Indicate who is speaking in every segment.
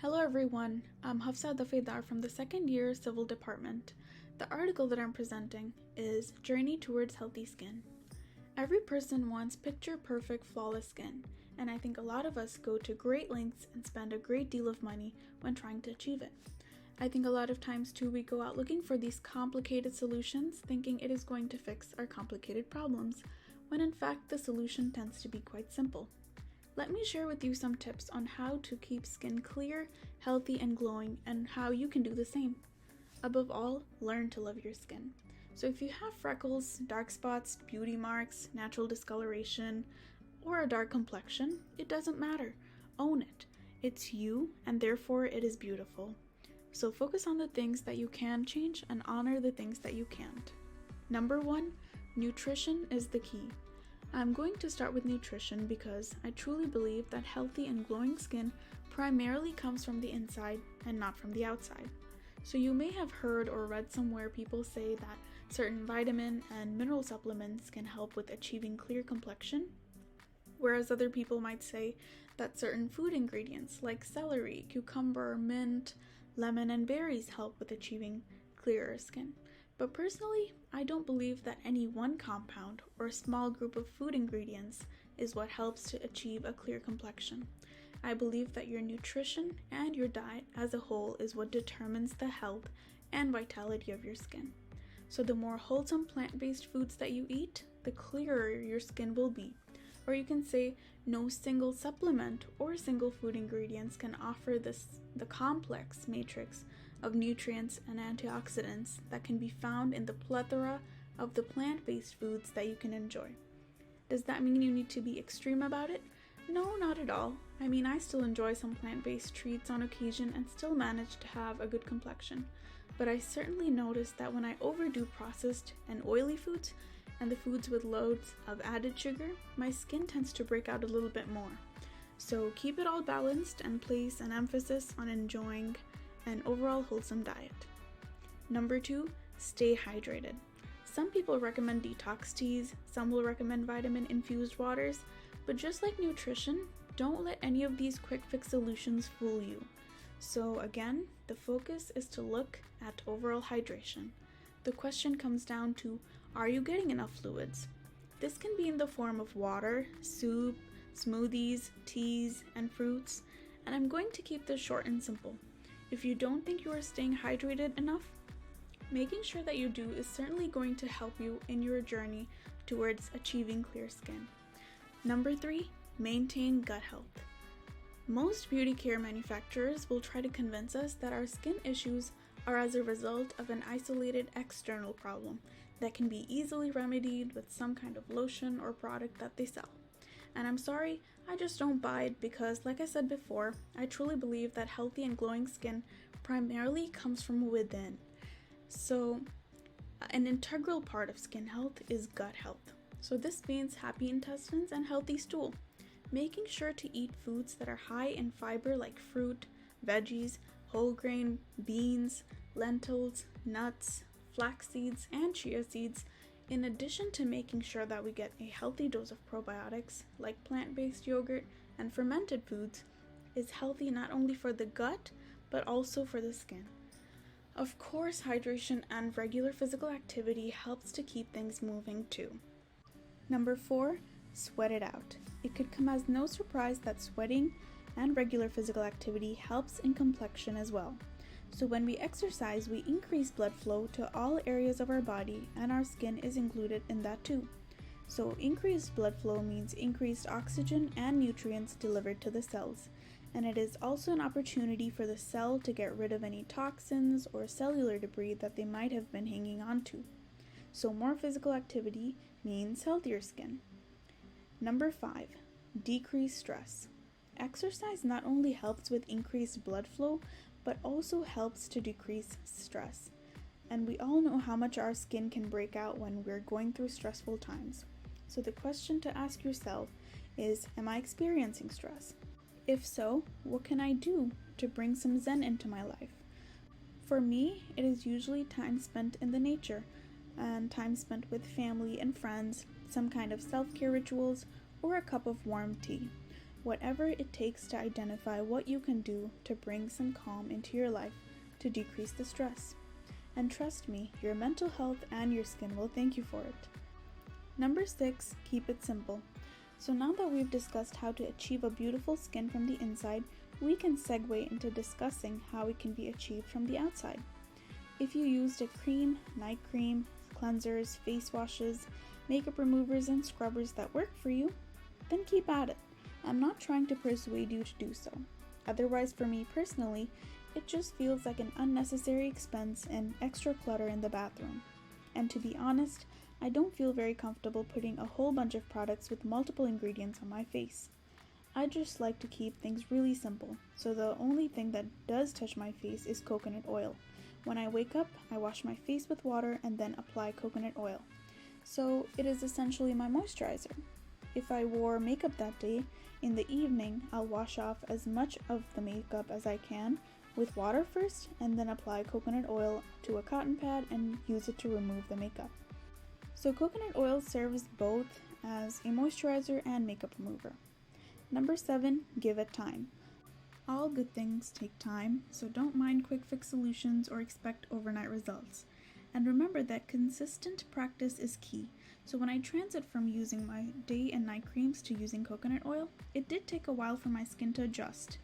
Speaker 1: Hello everyone, I'm Hafsa Dafedar from the second year Civil Department. The article that I'm presenting is Journey Towards Healthy Skin. Every person wants picture-perfect, flawless skin, and I think a lot of us go to great lengths and spend a great deal of money when trying to achieve it. I think a lot of times too we go out looking for these complicated solutions thinking it is going to fix our complicated problems, when in fact the solution tends to be quite simple. Let me share with you some tips on how to keep skin clear, healthy, and glowing, and how you can do the same. Above all, learn to love your skin. So if you have freckles, dark spots, beauty marks, natural discoloration, or a dark complexion, it doesn't matter. Own it. It's you, and therefore it is beautiful. So focus on the things that you can change and honor the things that you can't. Number 1, nutrition is the key. I'm going to start with nutrition because I truly believe that healthy and glowing skin primarily comes from the inside and not from the outside. So you may have heard or read somewhere people say that certain vitamin and mineral supplements can help with achieving clear complexion, whereas other people might say that certain food ingredients like celery, cucumber, mint, lemon, and berries help with achieving clearer skin. But personally, I don't believe that any one compound or small group of food ingredients is what helps to achieve a clear complexion. I believe that your nutrition and your diet as a whole is what determines the health and vitality of your skin. So the more wholesome plant-based foods that you eat, the clearer your skin will be. Or you can say no single supplement or single food ingredients can offer the complex matrix of nutrients and antioxidants that can be found in the plethora of the plant-based foods that you can enjoy. Does that mean you need to be extreme about it? No, not at all. I mean, I still enjoy some plant-based treats on occasion and still manage to have a good complexion. But I certainly notice that when I overdo processed and oily foods and the foods with loads of added sugar, my skin tends to break out a little bit more. So keep it all balanced and place an emphasis on enjoying an overall wholesome diet. Number 2, stay hydrated. Some people recommend detox teas, some will recommend vitamin-infused waters, but just like nutrition, don't let any of these quick fix solutions fool you. So again, the focus is to look at overall hydration. The question comes down to, are you getting enough fluids? This can be in the form of water, soup, smoothies, teas, and fruits, and I'm going to keep this short and simple. If you don't think you are staying hydrated enough, making sure that you do is certainly going to help you in your journey towards achieving clear skin. Number 3, maintain gut health. Most beauty care manufacturers will try to convince us that our skin issues are as a result of an isolated external problem that can be easily remedied with some kind of lotion or product that they sell. And I'm sorry, I just don't buy it because, like I said before, I truly believe that healthy and glowing skin primarily comes from within. So, an integral part of skin health is gut health. So this means happy intestines and healthy stool. Making sure to eat foods that are high in fiber like fruit, veggies, whole grain, beans, lentils, nuts, flax seeds, and chia seeds, in addition to making sure that we get a healthy dose of probiotics like plant-based yogurt and fermented foods, is healthy not only for the gut but also for the skin. Of course, hydration and regular physical activity helps to keep things moving too. Number 4, sweat it out. It could come as no surprise that sweating and regular physical activity helps in complexion as well. So when we exercise, we increase blood flow to all areas of our body, and our skin is included in that too. So increased blood flow means increased oxygen and nutrients delivered to the cells, and it is also an opportunity for the cell to get rid of any toxins or cellular debris that they might have been hanging on to. So more physical activity means healthier skin. Number 5, decrease stress. Exercise not only helps with increased blood flow, but also helps to decrease stress. And we all know how much our skin can break out when we're going through stressful times. So the question to ask yourself is, am I experiencing stress? If so, what can I do to bring some zen into my life? For me, it is usually time spent in the nature and time spent with family and friends, some kind of self-care rituals, or a cup of warm tea. whatever it takes to identify what you can do to bring some calm into your life to decrease the stress. And trust me, your mental health and your skin will thank you for it. Number 6, keep it simple. So now that we've discussed how to achieve a beautiful skin from the inside, we can segue into discussing how it can be achieved from the outside. If you used a cream, night cream, cleansers, face washes, makeup removers, and scrubbers that work for you, then keep at it. I'm not trying to persuade you to do so. Otherwise, for me personally, it just feels like an unnecessary expense and extra clutter in the bathroom. And to be honest, I don't feel very comfortable putting a whole bunch of products with multiple ingredients on my face. I just like to keep things really simple, so the only thing that does touch my face is coconut oil. When I wake up, I wash my face with water and then apply coconut oil. So it is essentially my moisturizer. If I wore makeup that day, in the evening, I'll wash off as much of the makeup as I can with water first and then apply coconut oil to a cotton pad and use it to remove the makeup. So coconut oil serves both as a moisturizer and makeup remover. Number 7, give it time. All good things take time, so don't mind quick fix solutions or expect overnight results. And remember that consistent practice is key. So when I transit from using my day and night creams to using coconut oil, it did take a while for my skin to adjust.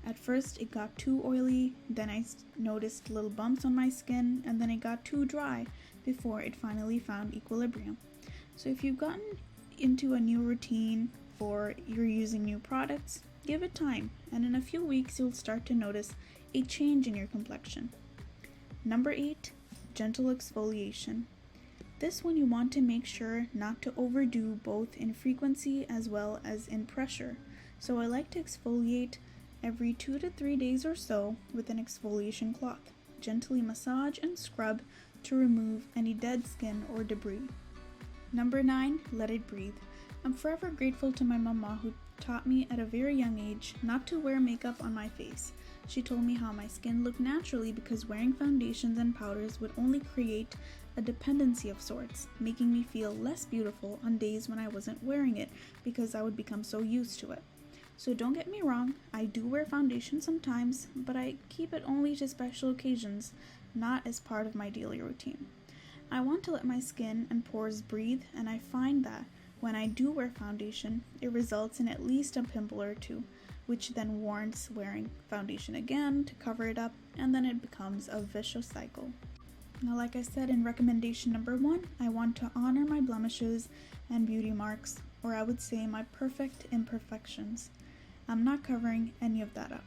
Speaker 1: At first it got too oily, then I noticed little bumps on my skin, and then it got too dry before it finally found equilibrium. So if you've gotten into a new routine or you're using new products, give it time, and in a few weeks you'll start to notice a change in your complexion. Number 8, gentle exfoliation. This one you want to make sure not to overdo both in frequency as well as in pressure. So I like to exfoliate every 2 to 3 days or so with an exfoliation cloth. Gently massage and scrub to remove any dead skin or debris. Number 9, let it breathe. I'm forever grateful to my mama who taught me at a very young age not to wear makeup on my face. She told me how my skin looked naturally because wearing foundations and powders would only create a dependency of sorts, making me feel less beautiful on days when I wasn't wearing it because I would become so used to it. So don't get me wrong, I do wear foundation sometimes, but I keep it only to special occasions, not as part of my daily routine. I want to let my skin and pores breathe, and I find that when I do wear foundation, it results in at least a pimple or two, which then warrants wearing foundation again to cover it up, and then it becomes a vicious cycle. Now, like I said in recommendation number 1, I want to honor my blemishes and beauty marks, or I would say my perfect imperfections. I'm not covering any of that up.